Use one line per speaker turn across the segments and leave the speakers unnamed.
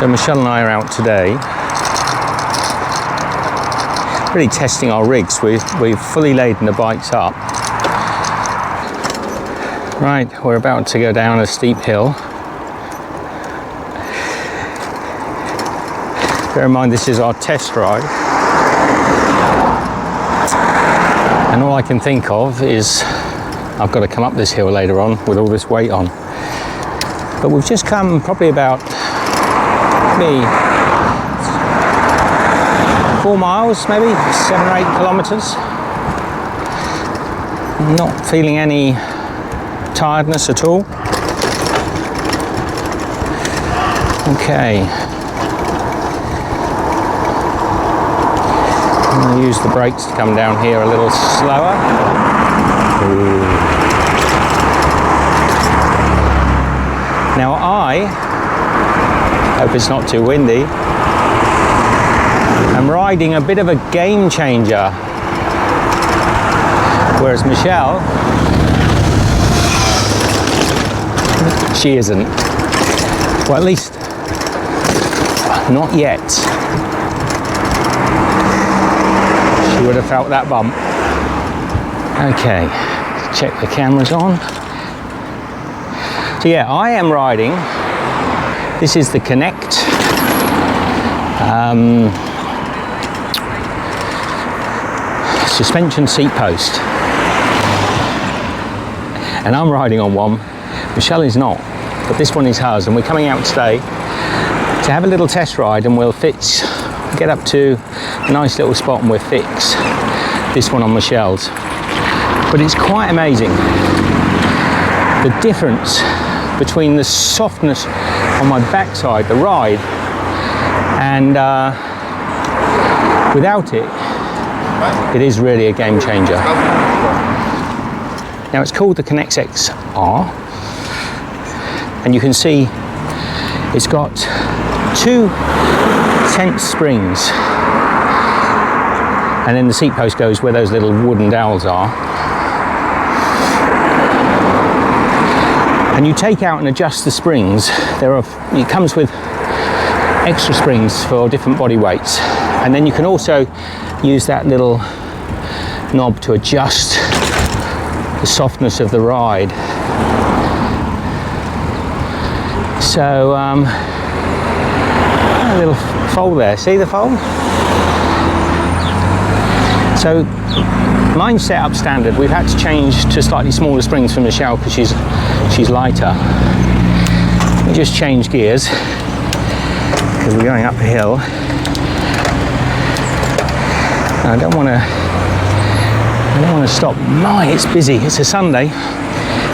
So Michele and I are out today, really testing our rigs. We've fully laden the bikes up. Right, we're about to go down a steep hill. Bear in mind this is our test ride. And all I can think of is I've got to come up this hill later on with all this weight on. But we've just come probably about 4 miles, maybe 7 or 8 kilometers. Not feeling any tiredness at all. Okay. I'm going to use the brakes to come down here a little slower. Ooh. Now I hope it's not too windy. I'm riding a bit of a game changer, whereas Michele, she isn't. Well, at least not yet. She would have felt that bump. Okay, check the cameras on. So yeah, I am riding. This is the KINEKT suspension seat post, and I'm riding on one. Michele is not, but this one is hers, and we're coming out today to have a little test ride, and we'll get up to a nice little spot and we'll fix this one on Michele's. But it's quite amazing the difference between the softness on my backside, the ride, and without it, it is really a game changer. Now it's called the Kinekt XR, and you can see it's got 2 tense springs, and then the seat post goes where those little wooden dowels are. And you take out and adjust the springs. It comes with extra springs for different body weights, and then you can also use that little knob to adjust the softness of the ride. So a little fold there, see the fold? So mine's set up standard. We've had to change to slightly smaller springs for Michele because she's lighter. We just change gears because we're going up a hill. I don't want to stop. My, it's busy. It's a Sunday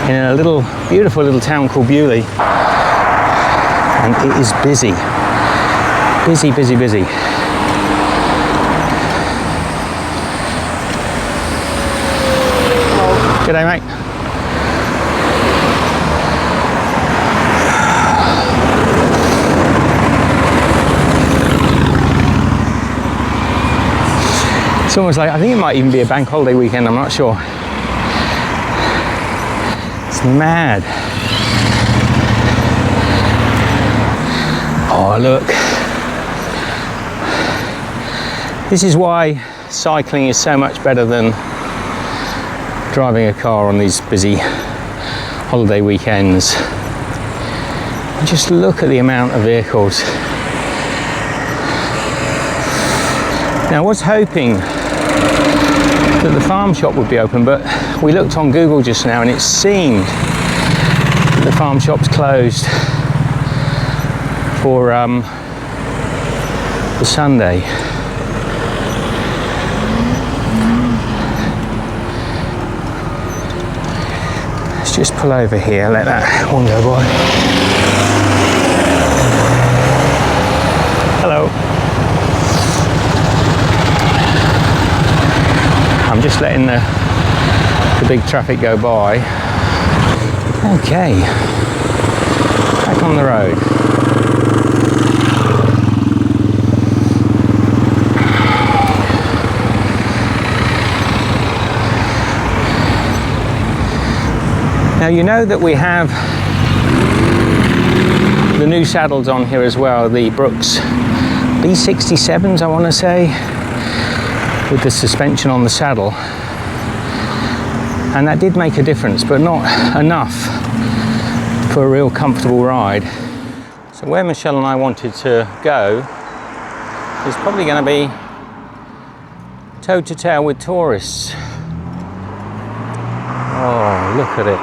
in a beautiful little town called Bewley, and it is busy. Busy, busy, busy. G'day, mate. It's almost like, I think it might even be a bank holiday weekend, I'm not sure. It's mad. Oh, look. This is why cycling is so much better than driving a car on these busy holiday weekends. Just look at the amount of vehicles. Now I was hoping that the farm shop would be open, but we looked on Google just now and it seemed that the farm shop's closed for the Sunday. Let's just pull over here, let that one go by. Hello. I'm just letting the big traffic go by. Okay, back on the road. Now you know that we have the new saddles on here as well, the Brooks B67s, I want to say, with the suspension on the saddle. And that did make a difference, but not enough for a real comfortable ride. So where Michele and I wanted to go is probably going to be toe to tail with tourists. Oh, look at it.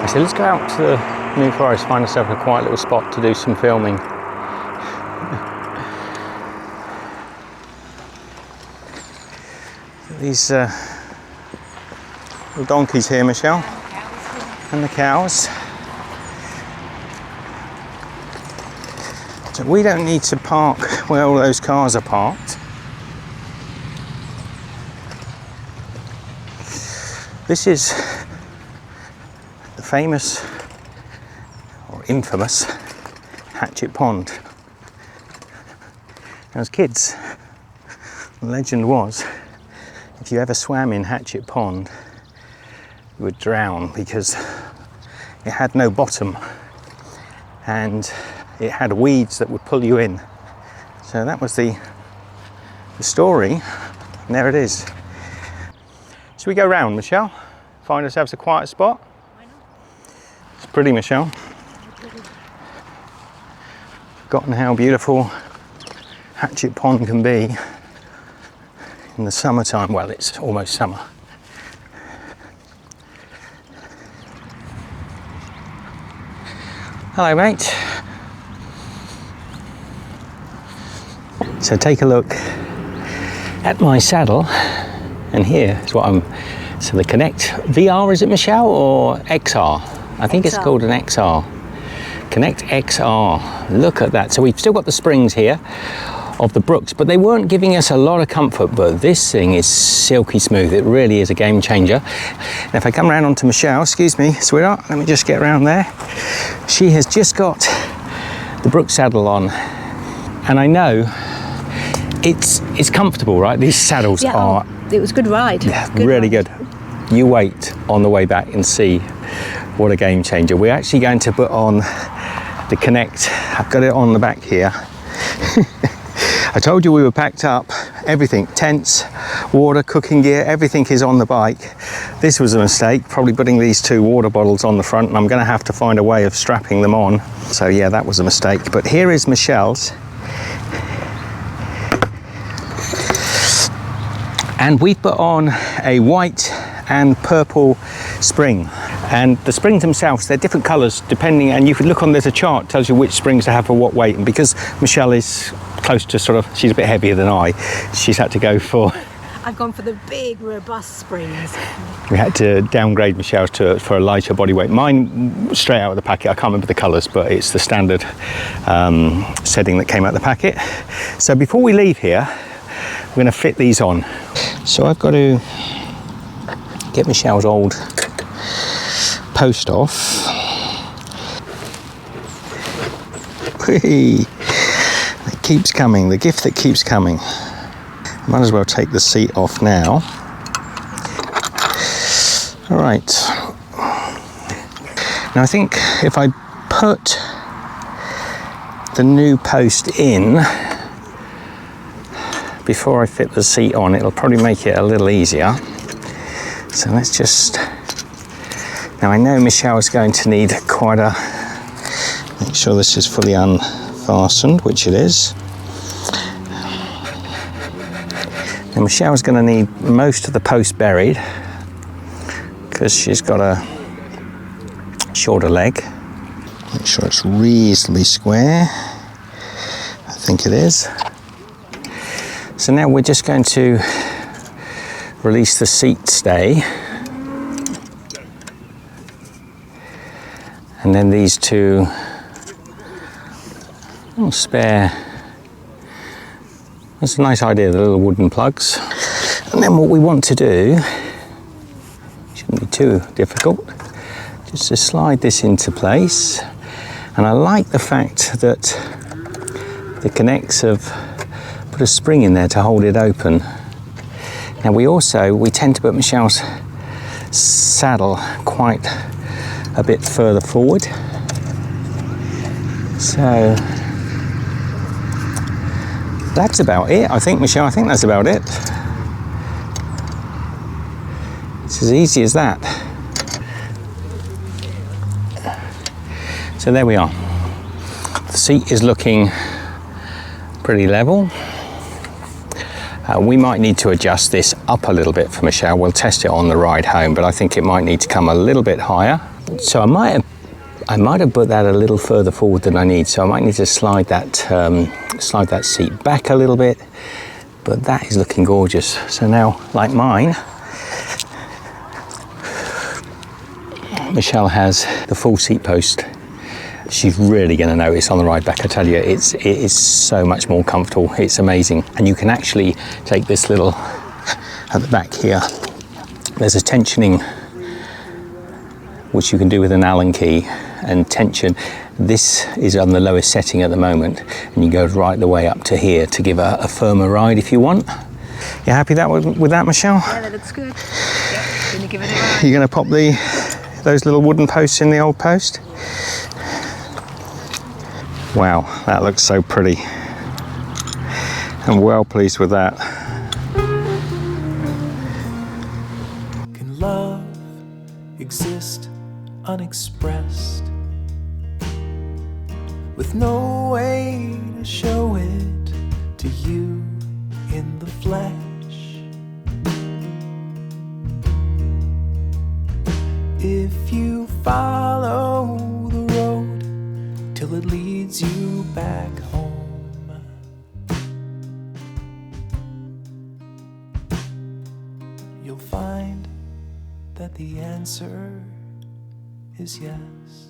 I said, let's go out to the New Forest, find ourselves a quiet little spot to do some filming. These little donkeys here, Michele, and the cows. So we don't need to park where all those cars are parked. This is the famous or infamous Hatchet Pond. Now, as kids, the legend was if you ever swam in Hatchet Pond, you would drown because it had no bottom and it had weeds that would pull you in. So that was the story, and there it is. Should we go round, Michele? Find ourselves a quiet spot?
Why not?
It's pretty, Michele. Forgotten how beautiful Hatchet Pond can be in the summertime. Well, it's almost summer. Hello, mate. So take a look at my saddle, and here is what so the KINEKT VR, is it, Michele, or XR? I think it's called an XR. KINEKT XR, look at that. So we've still got the springs here of the Brooks, but they weren't giving us a lot of comfort, but this thing is silky smooth. It really is a game changer. And if I come around onto Michele, excuse me, sweetheart, let me just get around there. She has just got the Brooks saddle on, and I know it's comfortable, right? These saddles are...
It was a good ride.
Yeah, really good. You wait on the way back and see what a game changer. We're actually going to put on the KINEKT. I've got it on the back here. I told you we were packed up, everything, tents, water, cooking gear, everything is on the bike. This was a mistake, probably putting these two water bottles on the front, and I'm going to have to find a way of strapping them on. So yeah, that was a mistake. But here is Michele's. And we've put on a white and purple spring. And the springs themselves, they're different colours depending, and you could look on, there's a chart tells you which springs to have for what weight. And because Michele is close to she's a bit heavier than I, she's had to go for...
I've gone for the big, robust springs.
We had to downgrade Michele's for a lighter body weight. Mine, straight out of the packet, I can't remember the colours, but it's the standard setting that came out of the packet. So before we leave here, we're going to fit these on. So I've got to get Michele's old post off. Whee! It keeps coming, the gift that keeps coming. Might as well take the seat off now. All right. Now I think if I put the new post in before I fit the seat on, it'll probably make it a little easier. So let's just... Now I know Michele is going to need quite a... Make sure this is fully unfastened, which it is. Now Michelle's going to need most of the post buried because she's got a shorter leg. Make sure it's reasonably square. I think it is. So now we're just going to release the seat stay. And then these two little spare, that's a nice idea, the little wooden plugs. And then what we want to do, shouldn't be too difficult, just to slide this into place. And I like the fact that the KINEKTs have put a spring in there to hold it open. Now we tend to put Michele's saddle quite a bit further forward. So that's about it, I think, Michelle. I think that's about it. It's as easy as that. So there we are. The seat is looking pretty level. We might need to adjust this up a little bit for Michelle. We'll test it on the ride home, but I think it might need to come a little bit higher. So I might have put that a little further forward than I need. So I might need to slide that seat back a little bit. But that is looking gorgeous. So now, like mine, Michelle has the full seat post. She's really going to notice on the ride back. I tell you, it is so much more comfortable. It's amazing. And you can actually take this little, at the back here, there's a tensioning, which you can do with an Allen key, and tension. This is on the lowest setting at the moment, and you go right the way up to here to give a firmer ride if you want. You happy with that, Michelle?
Yeah, that looks good. Yep, gonna give it a ride.
You're going to pop those little wooden posts in the old post? Wow, that looks so pretty. I'm well pleased with that.
Can love exist unexpressed, with no way to show it to you in the flesh? If you follow the road till it leads you back home, you'll find that the answer is yes.